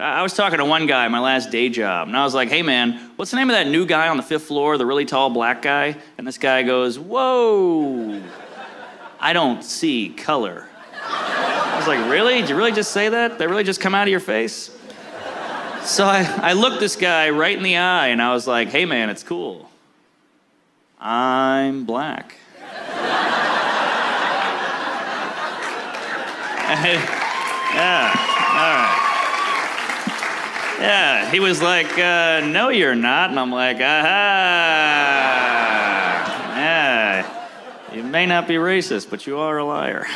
I was talking to one guy at my last day job, and I was like, hey man, what's the name of that new guy on the 5th floor, the really tall black guy? And this guy goes, whoa, I don't see color. I was like, really? Did you really just say that? Did that really just come out of your face? So I looked this guy right in the eye, and I was like, hey man, it's cool. I'm black. Yeah, all right. Yeah, he was like, no, you're not. And I'm like, aha. Yeah, you may not be racist, but you are a liar.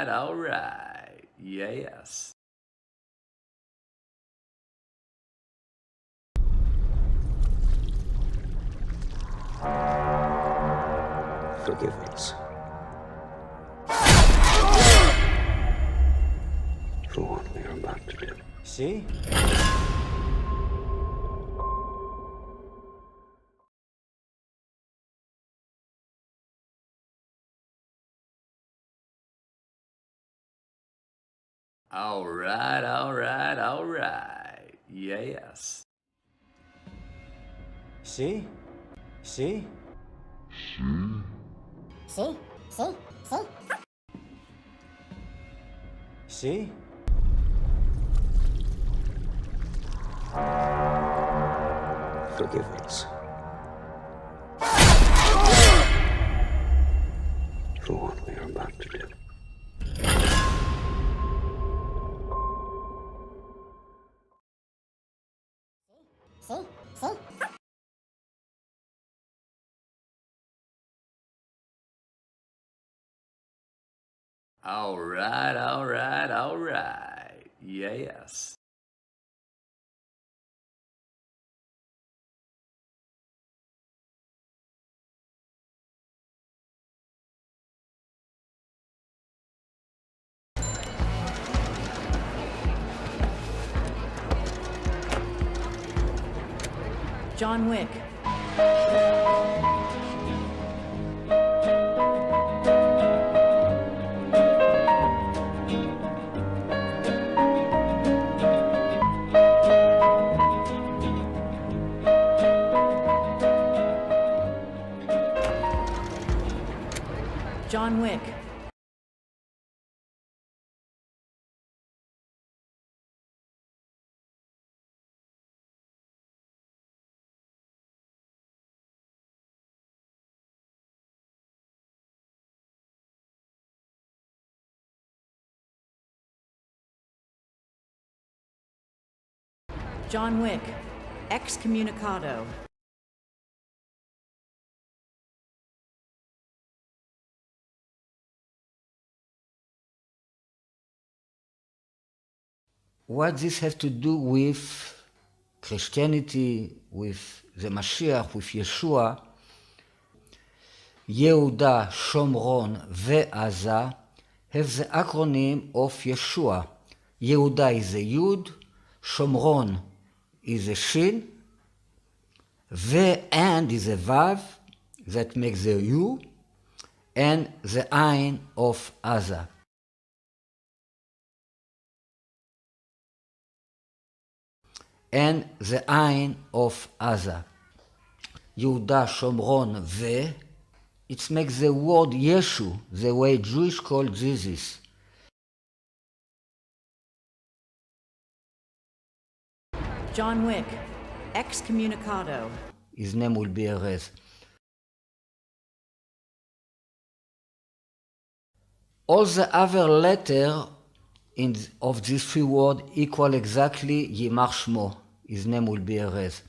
All right. Yes. Forgiveness. For what we are about to do. See? All right. Yes. See? See? See? See? See? See? Forgiveness. For what we are about to do. See? See? All right. Yes. John Wick. John Wick. John Wick. Excommunicado. What this has to do with Christianity, with the Mashiach, with Yeshua, Yehuda, Shomron, ועזה have the acronym of Yeshua. Yehuda is a Yud, Shomron is a Shin, and is a Vav that makes the U, and the Ain of Aza. And the Ain of Aza. Yehuda, Shomron, it makes the word Yeshu, the way Jewish call Jesus. John Wick. Excommunicado. His name will be Erez. All the other letters of these three words equal exactly Yimach Shmo. His name will be Erez.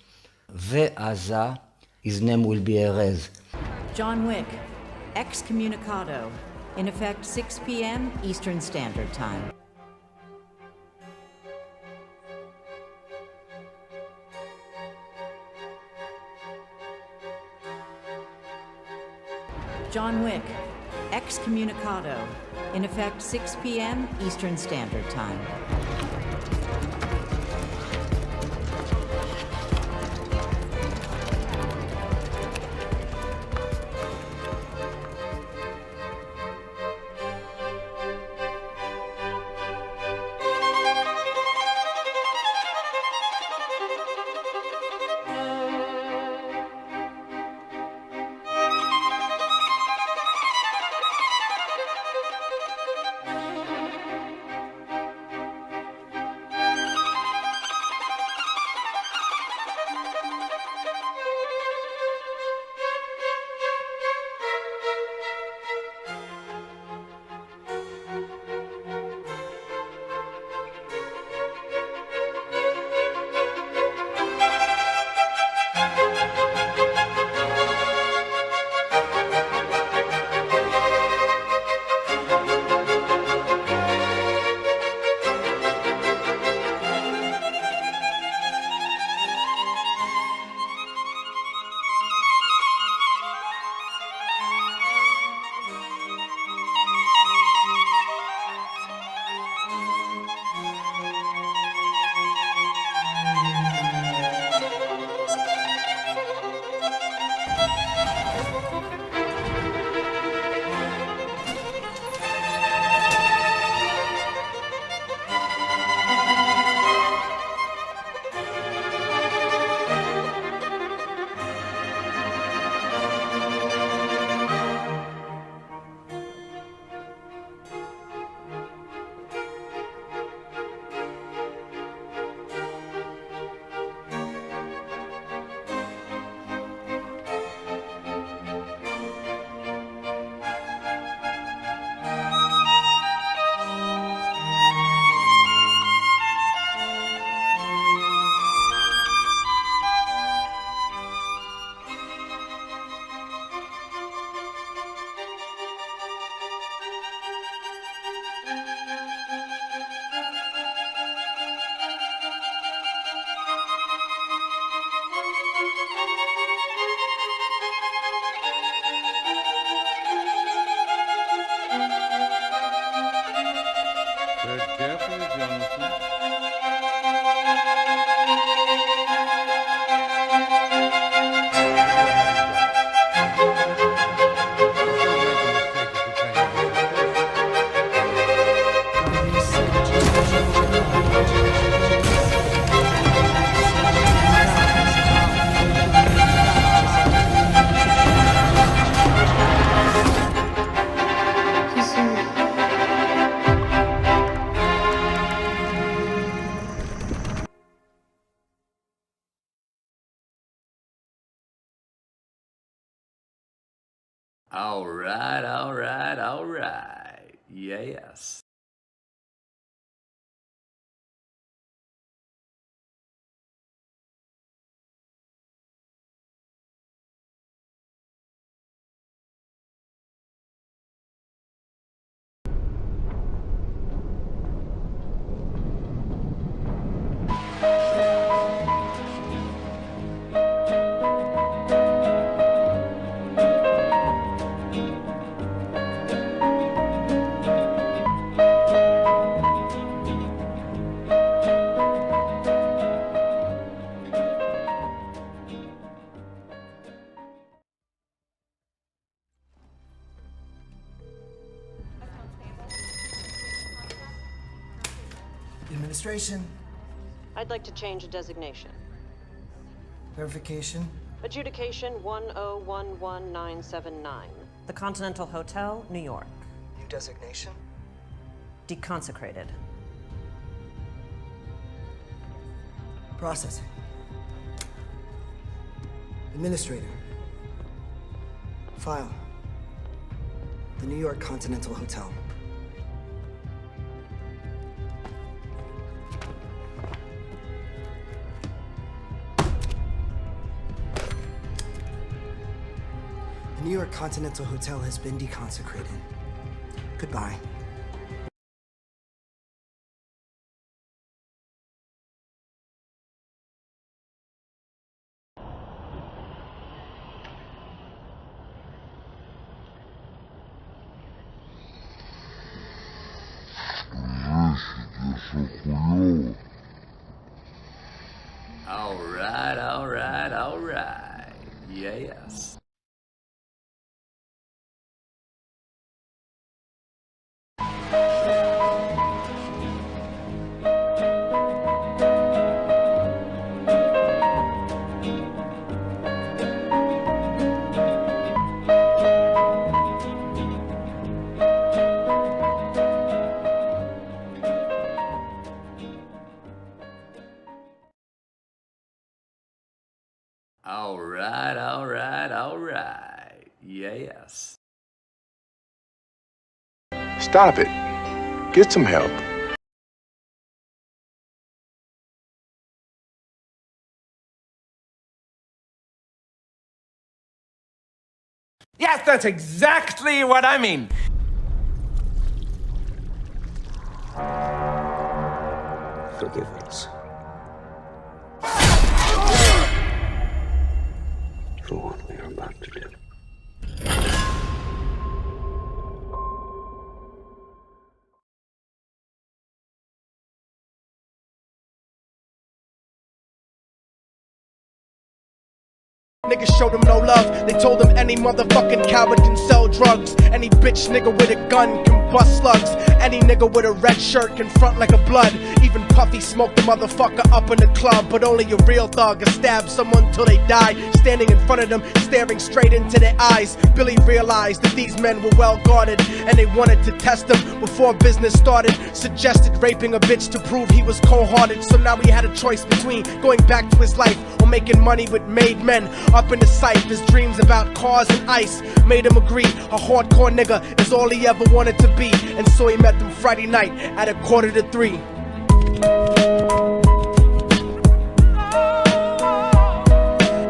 ועזה, his name will be Erez. John Wick. Excommunicado. In effect, 6 p.m. Eastern Standard Time. John Wick, excommunicado, in effect 6 p.m. Eastern Standard Time. All right, all right, all right. Yes. Administration. I'd like to change a designation. Verification. Adjudication 1011979. The Continental Hotel, New York. New designation. Deconsecrated. Processing. Administrator. File. The New York Continental Hotel. The New York Continental Hotel has been deconsecrated. Goodbye. yes. All right, all right, all right. Yes. Stop it. Get some help. Yes, that's exactly what I mean. Forgive us. For what we are about to do. Niggas showed him no love. They told him any motherfucking coward can sell drugs. Any bitch nigga with a gun can bust slugs. Any nigga with a red shirt can front like a blood. Even Puffy smoked the motherfucker up in the club. But only a real thug can stab someone till they die. Standing in front of them, staring straight into their eyes, Billy realized that these men were well guarded, and they wanted to test him before business started. Suggested raping a bitch to prove he was cold-hearted. So now he had a choice between going back to his life or making money with made men. Up in the sight, his dreams about cars and ice made him agree a hardcore nigga is all he ever wanted to be. And so he met them Friday night at 2:45.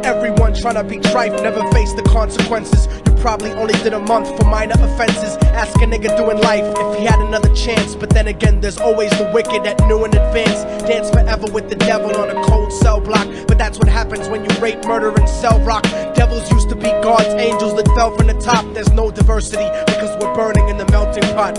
Everyone tryna be trife, never face the consequences. You probably only did a month for minor offenses. Ask a nigga doing life if he had another chance. But then again, there's always the wicked that knew in advance. Dance forever with the devil on a cold cell block. But that's what happens when you rape, murder, and sell rock. Devils used to be God's angels that fell from the top. There's no diversity because we're burning in the melting pot.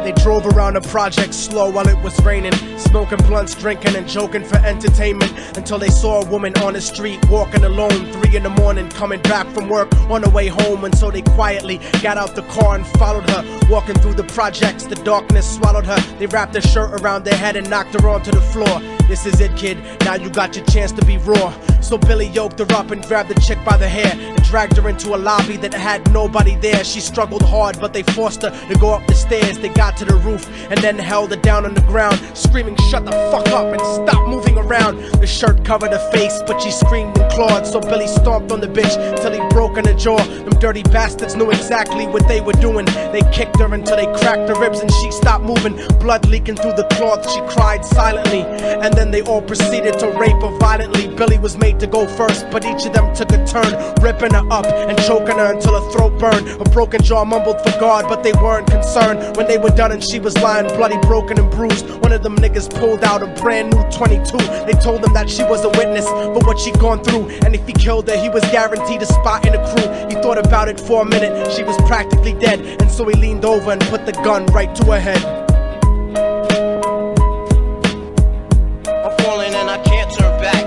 They drove around the project slow while it was raining, smoking blunts, drinking and joking for entertainment, until they saw a woman on the street walking alone, 3 in the morning, coming back from work on her way home. And so they quietly got out the car and followed her, walking through the projects. The darkness swallowed her. They wrapped her shirt around their head and knocked her onto the floor. This is it, kid, now you got your chance to be raw. So Billy yoked her up and grabbed the chick by the hair and dragged her into a lobby that had nobody there. She struggled hard, but they forced her to go up the stairs. They got to the roof and then held her down on the ground, screaming, "Shut the fuck up and stop moving around." The shirt covered her face, but she screamed and clawed. So Billy stomped on the bitch till he broke in her jaw. Them dirty bastards knew exactly what they were doing. They kicked her until they cracked her ribs and she stopped moving, blood leaking through the cloth. She cried silently, and then they all proceeded to rape her violently. Billy was made to go first, but each of them took a turn, ripping her up and choking her until her throat burned. Her broken jaw mumbled for God, but they weren't concerned. When they were done and she was lying bloody, broken and bruised, one of them niggas pulled out a brand new 22. They told him that she was a witness for what she'd gone through, and if he killed her, he was guaranteed a spot in the crew. He thought about it for a minute, she was practically dead, and so he leaned over and put the gun right to her head. I'm falling and I can't turn back.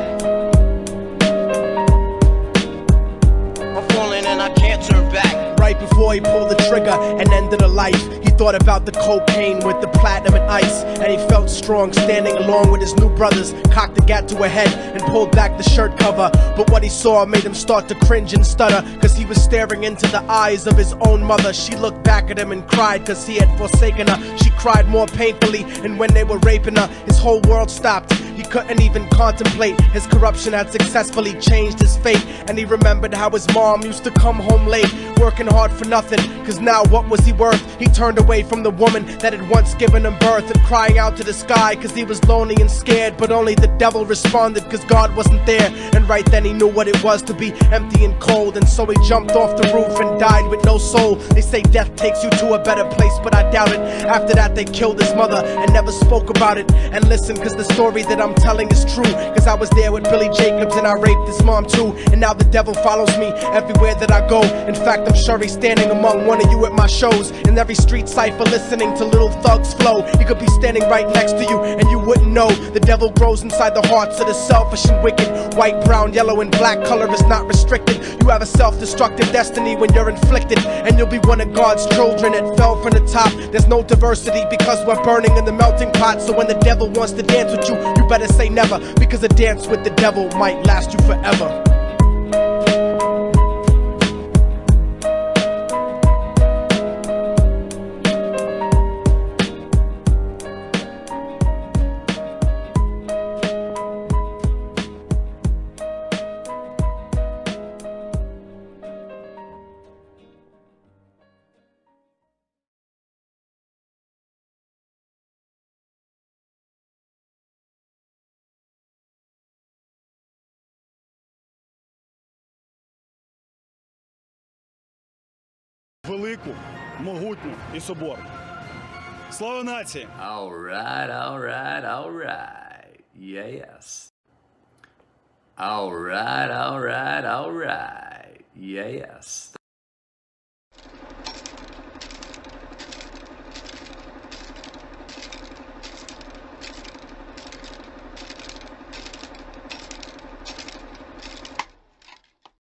I'm falling and I can't turn back. Right before he pulled the trigger and ended her life, he thought about the cocaine with the platinum and ice, and he felt strong standing along with his new brothers. Cocked the gat to her head and pulled back the shirt cover, but what he saw made him start to cringe and stutter, cause he was staring into the eyes of his own mother. She looked back at him and cried cause he had forsaken her. She cried more painfully, and when they were raping her, his whole world stopped. He couldn't even contemplate. His corruption had successfully changed his fate, and he remembered how his mom used to come home late, working hard for nothing, cause now what was he worth? He turned away from the woman that had once given him birth, and crying out to the sky cause he was lonely and scared, but only the devil responded cause God wasn't there. And right then he knew what it was to be empty and cold, and so he jumped off the roof and died with no soul. They say death takes you to a better place, but I doubt it. After that they killed his mother and never spoke about it. And listen, cause the story that I'm telling is true, cause I was there with Billy Jacobs and I raped his mom too. And now the devil follows me everywhere that I go. In fact, I'm sure he's standing among one of you at my shows. In every street cipher listening to Little Thug's flow. He could be standing right next to you and you wouldn't know. The devil grows inside the hearts of the selfish and wicked. White, brown, yellow and black color is not restricted. You have a self-destructive destiny when you're inflicted, and you'll be one of God's children that fell from the top. There's no diversity because we're burning in the melting pot. So when the devil wants to dance with you, you better say never, because a dance with the devil might last you forever. Велику, могутню і соборну. Слава нації! All right, all right, all right. Yes. All right, all right, all right. Yes.